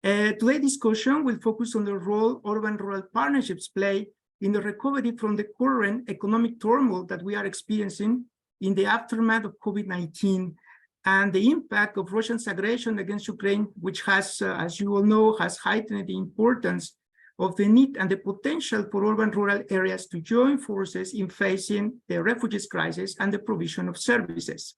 Today's discussion will focus on the role urban-rural partnerships play in the recovery from the current economic turmoil that we are experiencing in the aftermath of COVID-19 and the impact of Russia's aggression against Ukraine, which has, as you all know, has heightened the importance of the need and the potential for urban-rural areas to join forces in facing the refugees crisis and the provision of services.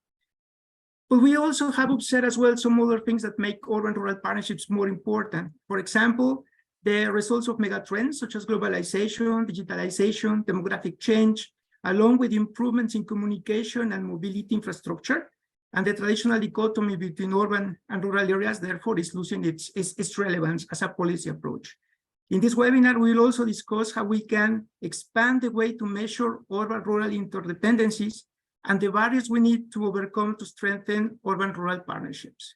But we also have observed as well some other things that make urban-rural partnerships more important. For example, the results of megatrends such as globalization, digitalization, demographic change, along with improvements in communication and mobility infrastructure, and the traditional dichotomy between urban and rural areas, therefore, is losing its relevance as a policy approach. In this webinar, we will also discuss how we can expand the way to measure urban-rural interdependencies and the barriers we need to overcome to strengthen urban-rural partnerships.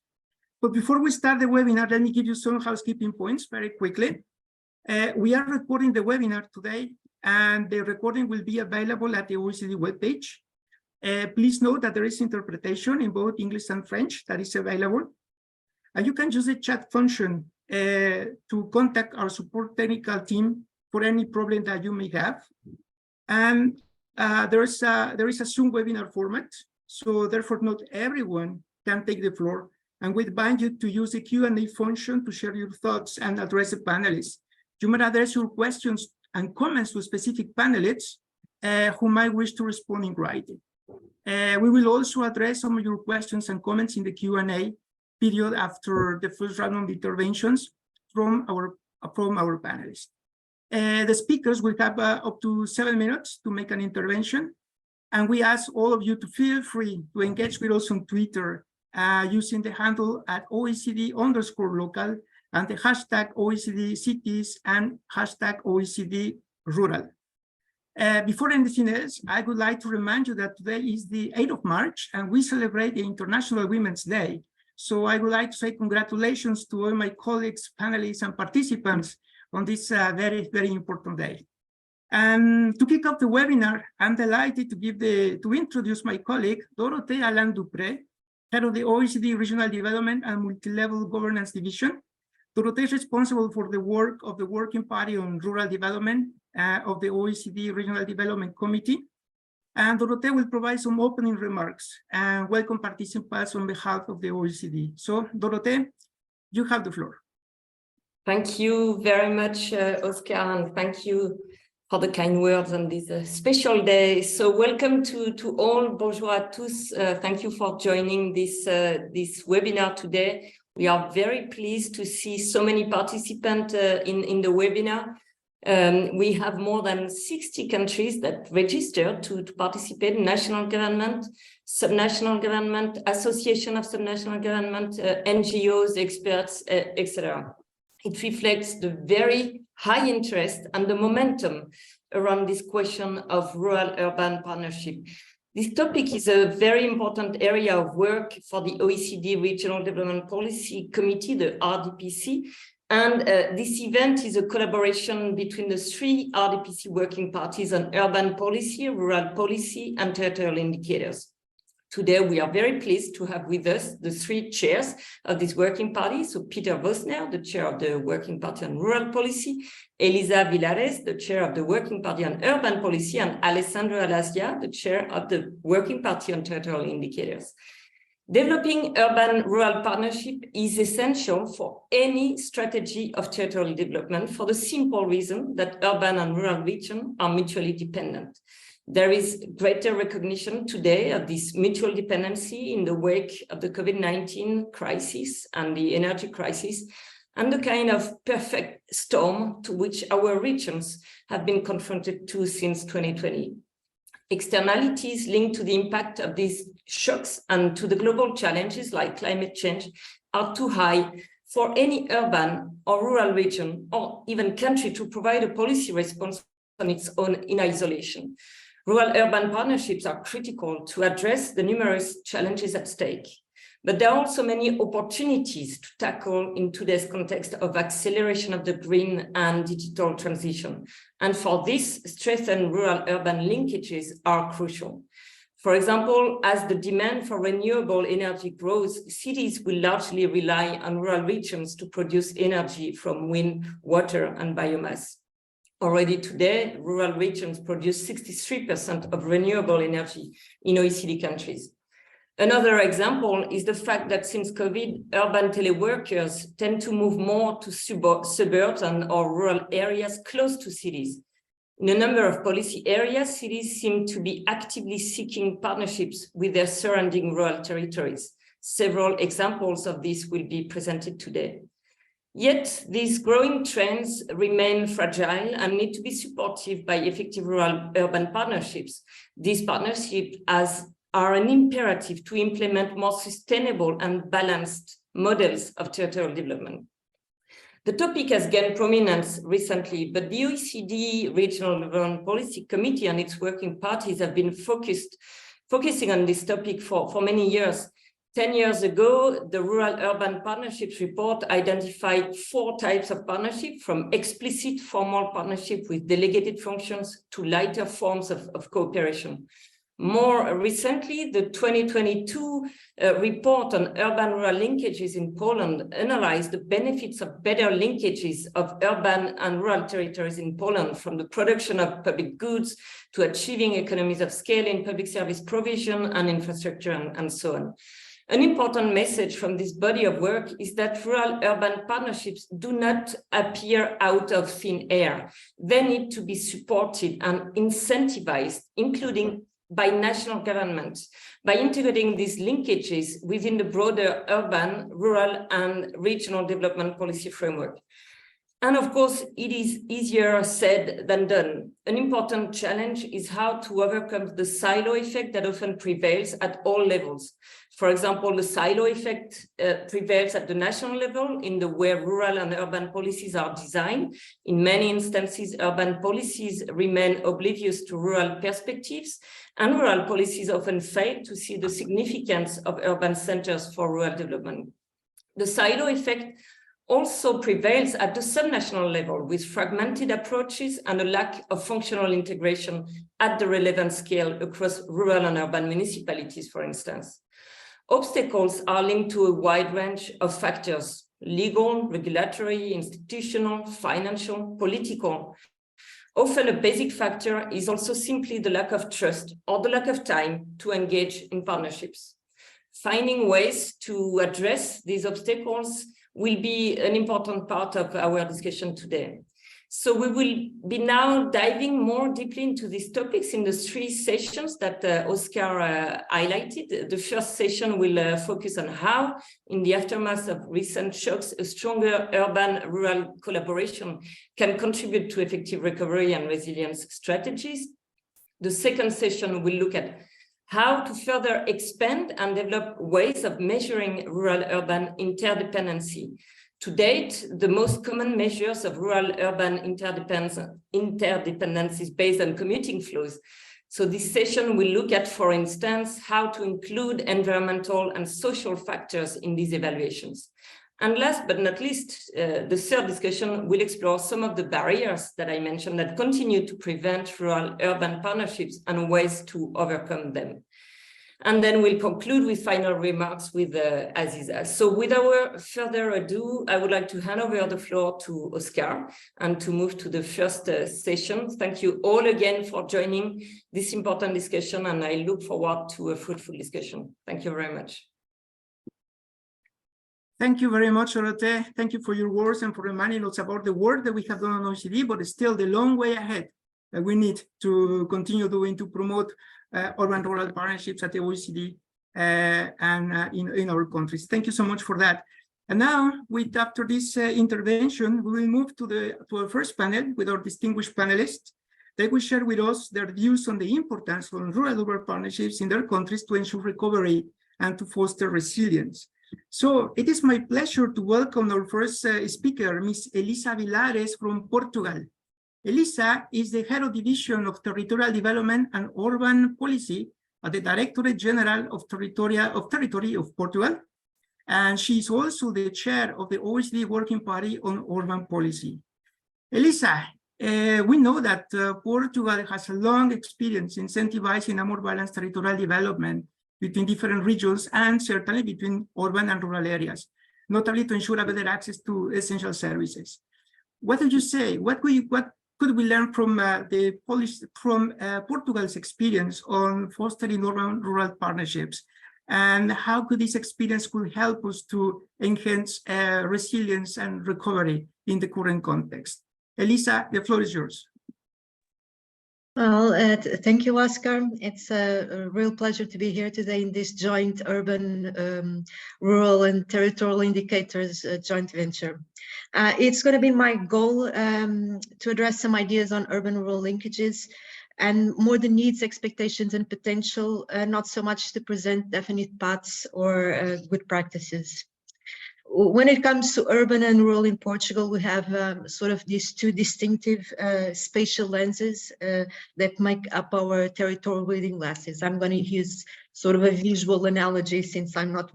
But before we start the webinar, let me give you some housekeeping points very quickly. We are recording the webinar today, and the recording will be available at the OECD webpage. Please note that there is interpretation in both English and French that is available. And you can use the chat function to contact our support technical team for any problem that you may have. And there is a Zoom webinar format, so therefore not everyone can take the floor. And we invite you to use the Q&A function to share your thoughts and address the panelists. You may address your questions and comments to specific panelists who might wish to respond in writing. We will also address some of your questions and comments in the Q&A period after the first round of interventions from our panelists. The speakers will have up to 7 minutes to make an intervention, and we ask all of you to feel free to engage with us on Twitter using the handle at OECD_local and the hashtag OECD cities and hashtag OECD rural. Before anything else, I would like to remind you that today is the 8th of March and we celebrate the International Women's Day. So I would like to say congratulations to all my colleagues, panelists, and participants on this very, very important day. And to kick off the webinar, I'm delighted to introduce my colleague, Dorothée Alain-Dupré, head of the OECD Regional Development and Multi-Level Governance Division. Dorothée is responsible for the work of the Working Party on Rural Development of the OECD Regional Development Committee. And Dorothée will provide some opening remarks and welcome participants on behalf of the OECD. So, Dorothée, you have the floor. Thank you very much, Oscar, and thank you for the kind words on this special day. So welcome to all. Bonjour à tous. Thank you for joining this webinar today. We are very pleased to see so many participants in the webinar. We have more than 60 countries that registered to participate: national government, subnational government, association of subnational government, NGOs, experts, etc. It reflects the very high interest and the momentum around this question of rural-urban partnership. This topic is a very important area of work for the OECD Regional Development Policy Committee, the RDPC, and this event is a collaboration between the 3 RDPC working parties on urban policy, rural policy, and territorial indicators. Today, we are very pleased to have with us the 3 chairs of this working party. So Peter Vosner, the chair of the Working Party on Rural Policy, Elisa Villares, the chair of the Working Party on Urban Policy, and Alessandro Alasia, the chair of the Working Party on Territorial Indicators. Developing urban-rural partnership is essential for any strategy of territorial development for the simple reason that urban and rural regions are mutually dependent. There is greater recognition today of this mutual dependency in the wake of the COVID-19 crisis and the energy crisis, and the kind of perfect storm to which our regions have been confronted to since 2020. Externalities linked to the impact of these shocks and to the global challenges like climate change are too high for any urban or rural region or even country to provide a policy response on its own in isolation. Rural-urban partnerships are critical to address the numerous challenges at stake. But there are also many opportunities to tackle in today's context of acceleration of the green and digital transition. And for this, strengthened rural-urban linkages are crucial. For example, as the demand for renewable energy grows, cities will largely rely on rural regions to produce energy from wind, water, and biomass. Already today, rural regions produce 63% of renewable energy in OECD countries. Another example is the fact that since COVID, urban teleworkers tend to move more to suburbs or rural areas close to cities. In a number of policy areas, cities seem to be actively seeking partnerships with their surrounding rural territories. Several examples of this will be presented today. Yet, these growing trends remain fragile and need to be supported by effective rural-urban partnerships. These partnerships are an imperative to implement more sustainable and balanced models of territorial development. The topic has gained prominence recently, but the OECD Regional Development Policy Committee and its working parties have been focusing on this topic for many years. 10 years ago, the Rural-Urban Partnerships Report identified 4 types of partnership, from explicit formal partnership with delegated functions to lighter forms of cooperation. More recently, the 2022 report on urban-rural linkages in Poland analyzed the benefits of better linkages of urban and rural territories in Poland, from the production of public goods to achieving economies of scale in public service provision and infrastructure and so on. An important message from this body of work is that rural-urban partnerships do not appear out of thin air. They need to be supported and incentivized, including by national governments, by integrating these linkages within the broader urban, rural, and regional development policy framework. And of course, it is easier said than done. An important challenge is how to overcome the silo effect that often prevails at all levels. For example, the silo effect prevails at the national level in the way rural and urban policies are designed. In many instances, urban policies remain oblivious to rural perspectives, and rural policies often fail to see the significance of urban centers for rural development. The silo effect also prevails at the subnational level, with fragmented approaches and a lack of functional integration at the relevant scale across rural and urban municipalities, for instance. Obstacles are linked to a wide range of factors: legal, regulatory, institutional, financial, political. Often a basic factor is also simply the lack of trust or the lack of time to engage in partnerships. Finding ways to address these obstacles will be an important part of our discussion today. So we will be now diving more deeply into these topics in the 3 sessions that Oscar highlighted. The first session will focus on how, in the aftermath of recent shocks, a stronger urban-rural collaboration can contribute to effective recovery and resilience strategies. The second session will look at how to further expand and develop ways of measuring rural-urban interdependency. To date, the most common measures of rural-urban interdependence is based on commuting flows. So this session will look at, for instance, how to include environmental and social factors in these evaluations. And last but not least, the third discussion will explore some of the barriers that I mentioned that continue to prevent rural-urban partnerships and ways to overcome them. And then we'll conclude with final remarks with Aziza. So without further ado, I would like to hand over the floor to Oscar and to move to the first session. Thank you all again for joining this important discussion, and I look forward to a fruitful discussion. Thank you very much. Thank you very much, Dorothée. Thank you for your words and for reminding us about the work that we have done on OECD, but still the long way ahead that we need to continue doing to promote urban-rural partnerships at the OECD and in our countries. Thank you so much for that. And now, after this intervention, we will move to our first panel with our distinguished panelists. They will share with us their views on the importance of rural-urban partnerships in their countries to ensure recovery and to foster resilience. So it is my pleasure to welcome our first speaker, Ms. Elisa Vilares from Portugal. Elisa is the head of division of territorial development and urban policy at the Directorate General of Territory of Portugal. And she is also the chair of the OECD Working Party on Urban Policy. Elisa, We know that Portugal has a long experience incentivizing a more balanced territorial development between different regions and certainly between urban and rural areas, notably to ensure a better access to essential services. What would you say? What could we learn from Portugal's experience on fostering urban-rural partnerships? And how could this experience could help us to enhance resilience and recovery in the current context? Elisa, the floor is yours. Well, thank you, Oscar. It's a real pleasure to be here today in this joint urban, rural and territorial indicators joint venture. It's going to be my goal to address some ideas on urban-rural linkages and more the needs, expectations, and potential, not so much to present definite paths or good practices. When it comes to urban and rural in Portugal, we have sort of these two distinctive spatial lenses that make up our territorial reading glasses. I'm going to use sort of a visual analogy since I'm not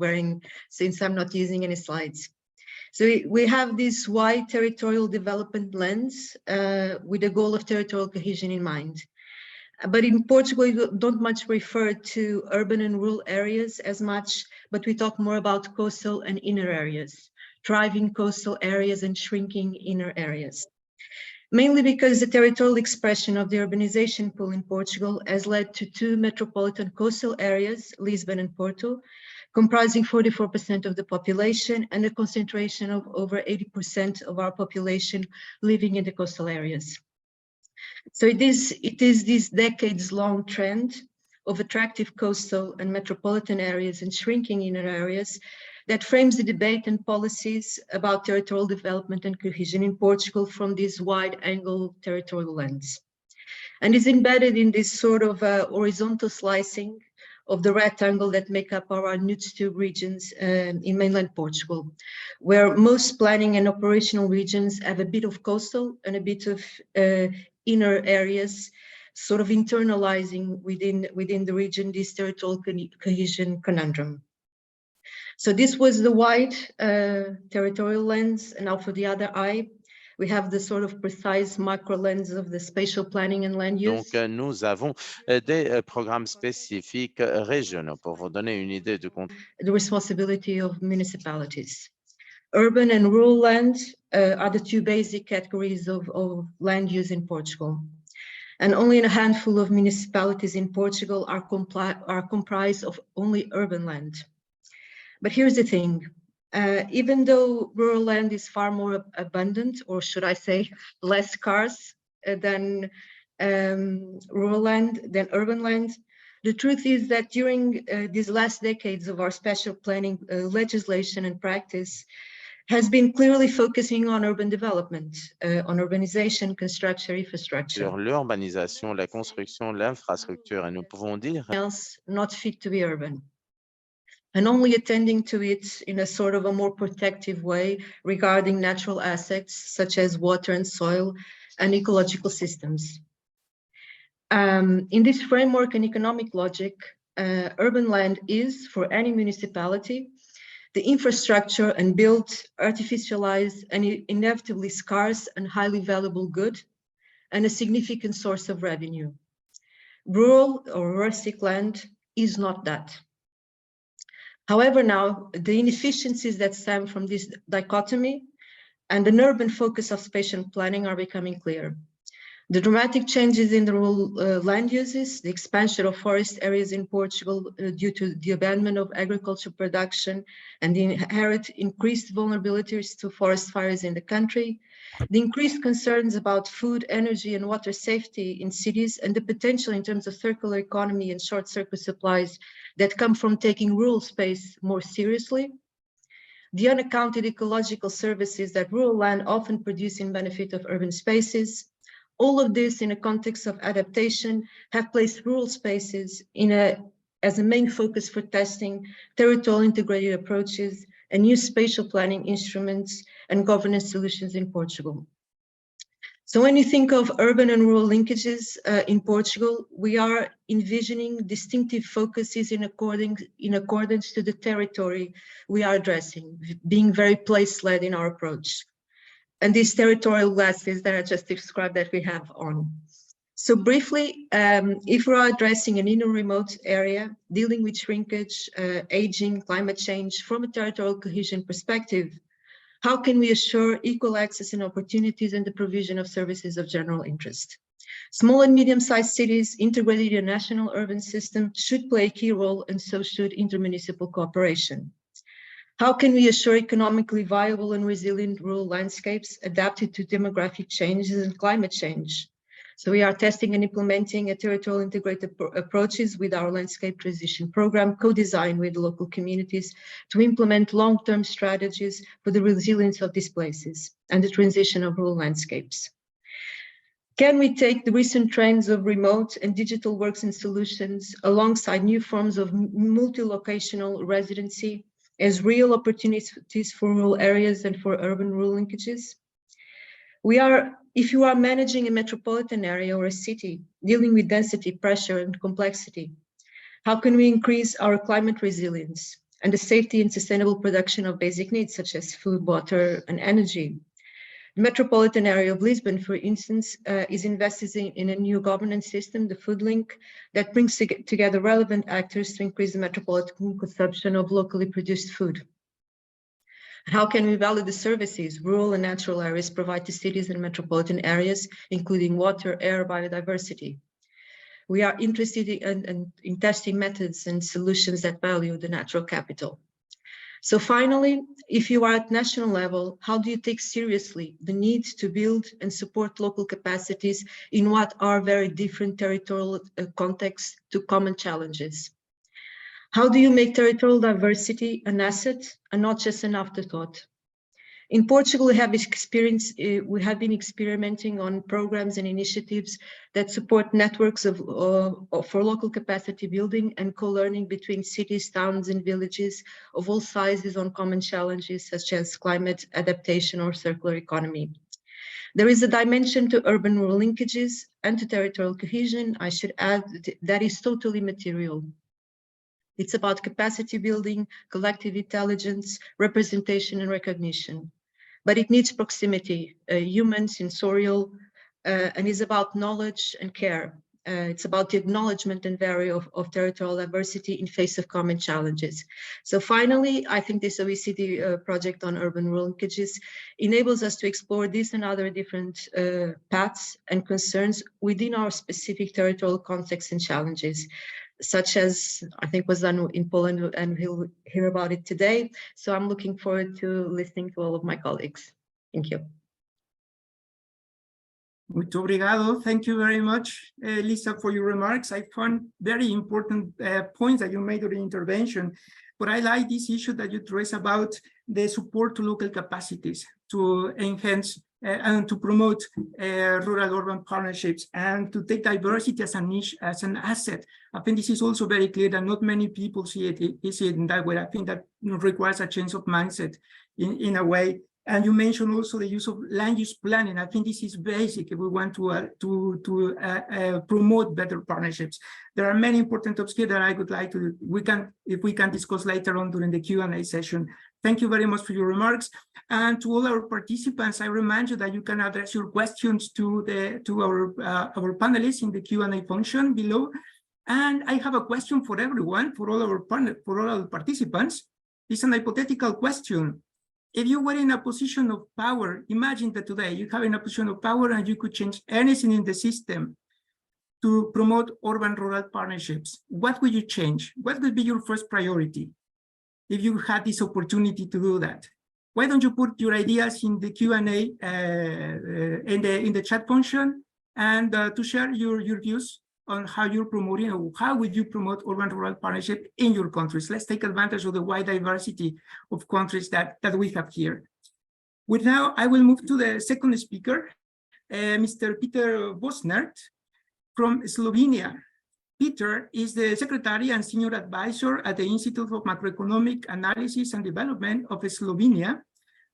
using any slides. So we have this wide territorial development lens with the goal of territorial cohesion in mind. But in Portugal, we don't much refer to urban and rural areas as much, but we talk more about coastal and inner areas, thriving coastal areas and shrinking inner areas. Mainly because the territorial expression of the urbanization pool in Portugal has led to two metropolitan coastal areas, Lisbon and Porto, comprising 44% of the population and a concentration of over 80% of our population living in the coastal areas. So it is this decades-long trend of attractive coastal and metropolitan areas and shrinking inner areas that frames the debate and policies about territorial development and cohesion in Portugal from this wide-angle territorial lens. And is embedded in this sort of horizontal slicing of the rectangle that make up our NUTS2 regions in mainland Portugal, where most planning and operational regions have a bit of coastal and a bit of inner areas, sort of internalizing within the region this territorial cohesion conundrum. So this was the wide territorial lens, and now for the other eye, we have the sort of precise macro lens of the spatial planning and land use. Donc, nous avons des programmes spécifiques régionaux pour vous donner une idée du contexte. The responsibility of municipalities. Urban and rural land are the two basic categories of land use in Portugal. And only a handful of municipalities in Portugal are comprised of only urban land. But here's the thing, even though rural land is far more abundant, or should I say less scarce than rural land, than urban land, the truth is that during these last decades of our spatial planning legislation and practice has been clearly focusing on urban development, on urbanization, construction, infrastructure. Sur l'urbanisation, la construction, l'infrastructure, et nous pouvons dire else not fit to be urban, and only attending to it in a sort of a more protective way regarding natural assets such as water and soil and ecological systems. In this framework and economic logic, urban land is, for any municipality, the infrastructure and built, artificialized, and inevitably scarce and highly valuable good, and a significant source of revenue. Rural or rustic land is not that. However, now, the inefficiencies that stem from this dichotomy and an urban focus of spatial planning are becoming clear. The dramatic changes in the rural land uses, the expansion of forest areas in Portugal due to the abandonment of agricultural production and the inherent increased vulnerabilities to forest fires in the country, the increased concerns about food, energy, and water safety in cities, and the potential in terms of circular economy and short circuit supplies that come from taking rural space more seriously, the unaccounted ecological services that rural land often produce in benefit of urban spaces. All of this in a context of adaptation have placed rural spaces as a main focus for testing territorial integrated approaches and new spatial planning instruments and governance solutions in Portugal. So when you think of urban and rural linkages in Portugal, we are envisioning distinctive focuses in accordance to the territory we are addressing, being very place-led in our approach. and these territorial glasses that I just described that we have on. So briefly, if we're addressing an inner remote area, dealing with shrinkage, aging, climate change from a territorial cohesion perspective, how can we assure equal access and opportunities in the provision of services of general interest? Small and medium-sized cities integrated in a national urban system should play a key role, and so should intermunicipal cooperation. How can we assure economically viable and resilient rural landscapes adapted to demographic changes and climate change? So we are testing and implementing a territorial integrated approaches with our landscape transition program, co-designed with local communities to implement long-term strategies for the resilience of these places and the transition of rural landscapes. Can we take the recent trends of remote and digital works and solutions alongside new forms of multi-locational residency as real opportunities for rural areas and for urban-rural linkages? If you are managing a metropolitan area or a city, dealing with density, pressure, and complexity, how can we increase our climate resilience and the safety and sustainable production of basic needs such as food, water, and energy? The metropolitan area of Lisbon, for instance, is investing in a new governance system, the Food Link, that brings together relevant actors to increase the metropolitan consumption of locally produced food. How can we value the services rural and natural areas provide to cities and metropolitan areas, including water, air, biodiversity? We are interested in testing methods and solutions that value the natural capital. So finally, if you are at national level, how do you take seriously the need to build and support local capacities in what are very different territorial contexts to common challenges? How do you make territorial diversity an asset and not just an afterthought? In Portugal, we have been experimenting on programs and initiatives that support networks for local capacity building and co-learning between cities, towns, and villages of all sizes on common challenges such as climate adaptation or circular economy. There is a dimension to urban-rural linkages and to territorial cohesion, I should add, that is totally material. It's about capacity building, collective intelligence, representation, and recognition. But it needs proximity, human, sensorial, and is about knowledge and care. It's about the acknowledgement and value of territorial diversity in face of common challenges. So finally, I think this OECD project on urban-rural linkages enables us to explore these and other different paths and concerns within our specific territorial context and challenges, such as I think was done in Poland, and we'll hear about it today. So I'm looking forward to listening to all of my colleagues. Thank you. Muito obrigado. Thank you very much, Lisa, for your remarks. I found very important points that you made during the intervention, but I like this issue that you address about the support to local capacities to enhance and to promote rural-urban partnerships and to take diversity as an asset. I think this is also very clear that not many people see it in that way. I think that requires a change of mindset in a way. And you mentioned also the use of land use planning. I think this is basic if we want to promote better partnerships. There are many important topics here that I would like to, if we can discuss later on during the Q&A session. Thank you very much for your remarks. And to all our participants, I remind you that you can address your questions to our panelists in the Q&A function below. And I have a question for everyone, for all our participants. It's an hypothetical question. If you were in a position of power, imagine that today you have in a position of power and you could change anything in the system to promote urban-rural partnerships. What would you change? What would be your first priority if you had this opportunity to do that? Why don't you put your ideas in the Q&A in the chat function and to share your views on how you're promoting, or how would you promote urban-rural partnership in your countries? Let's take advantage of the wide diversity of countries that we have here. With now, I will move to the second speaker, Mr. Peter Bosnert from Slovenia. Peter is the Secretary and Senior Advisor at the Institute of Macroeconomic Analysis and Development of Slovenia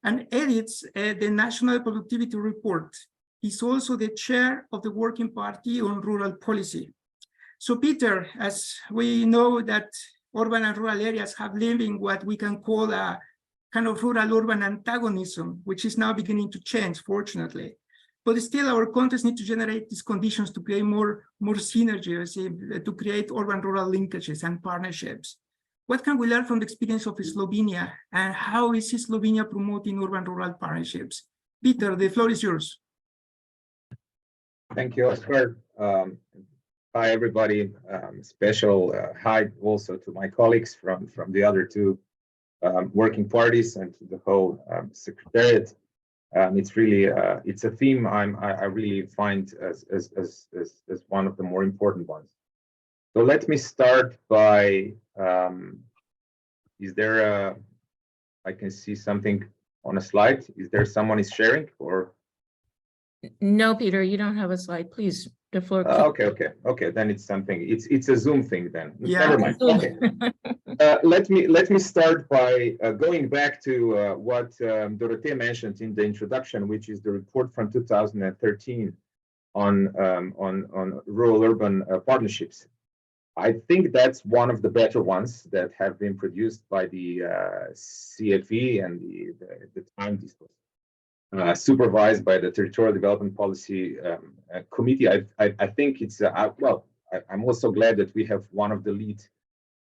and edits the National Productivity Report. He's also the chair of the Working Party on Rural Policy. So Peter, as we know that urban and rural areas have lived in what we can call a kind of rural-urban antagonism, which is now beginning to change, fortunately. But still, our countries need to generate these conditions to create more synergies, to create urban-rural linkages and partnerships. What can we learn from the experience of Slovenia, and how is Slovenia promoting urban-rural partnerships? Peter, the floor is yours. Thank you, Oscar. Hi, everybody. Special hi also to my colleagues from the other two working parties and to the whole secretariat. It's really it's a theme I really find as one of the more important ones. So let me start by is there I can see something on a slide. Is there someone is sharing or? No, Peter, you don't have a slide. Please, the floor. Okay. Then it's something. It's a Zoom thing then. Yeah. Never mind. Okay. Let me start by going back to what Dorothea mentioned in the introduction, which is the report from 2013 on rural-urban partnerships. I think that's one of the better ones that have been produced by the CFE, and the time this was supervised by the Territorial Development Policy Committee. I think it's well. I'm also glad that we have one of the lead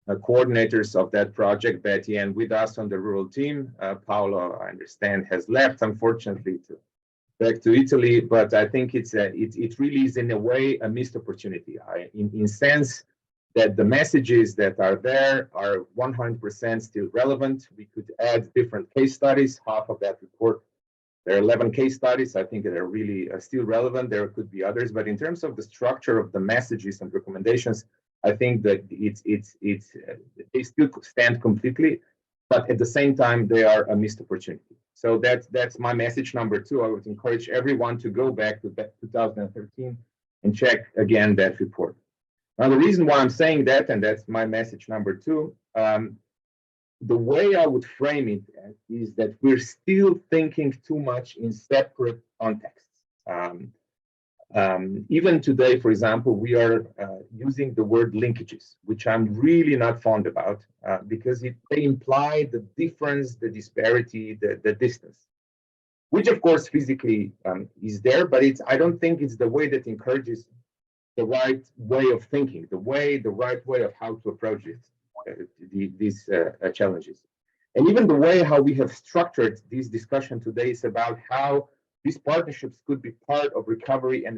coordinators of that project, Betty, and with us on the rural team. Paolo, I understand, has left, unfortunately, back to Italy. But I think it really is in a way a missed opportunity. In sense that the messages that are there are 100% still relevant. We could add different case studies. Half of that report, there are 11 case studies. I think they're really still relevant. There could be others, but in terms of the structure of the messages and recommendations, I think that they still stand completely, but at the same time they are a missed opportunity. So that's my message number 2. I would encourage everyone to go back to 2013 and check again that report. Now, the reason why I'm saying that, and that's my message number 2, the way I would frame it is that we're still thinking too much in separate contexts. Even today, for example, we are using the word linkages, which I'm really not fond about because they imply the difference, the disparity, the distance, which of course physically is there, but I don't think it's the way that encourages the right way of thinking, the right way of how to approach it. These challenges. And even the way how we have structured this discussion today is about how these partnerships could be part of recovery and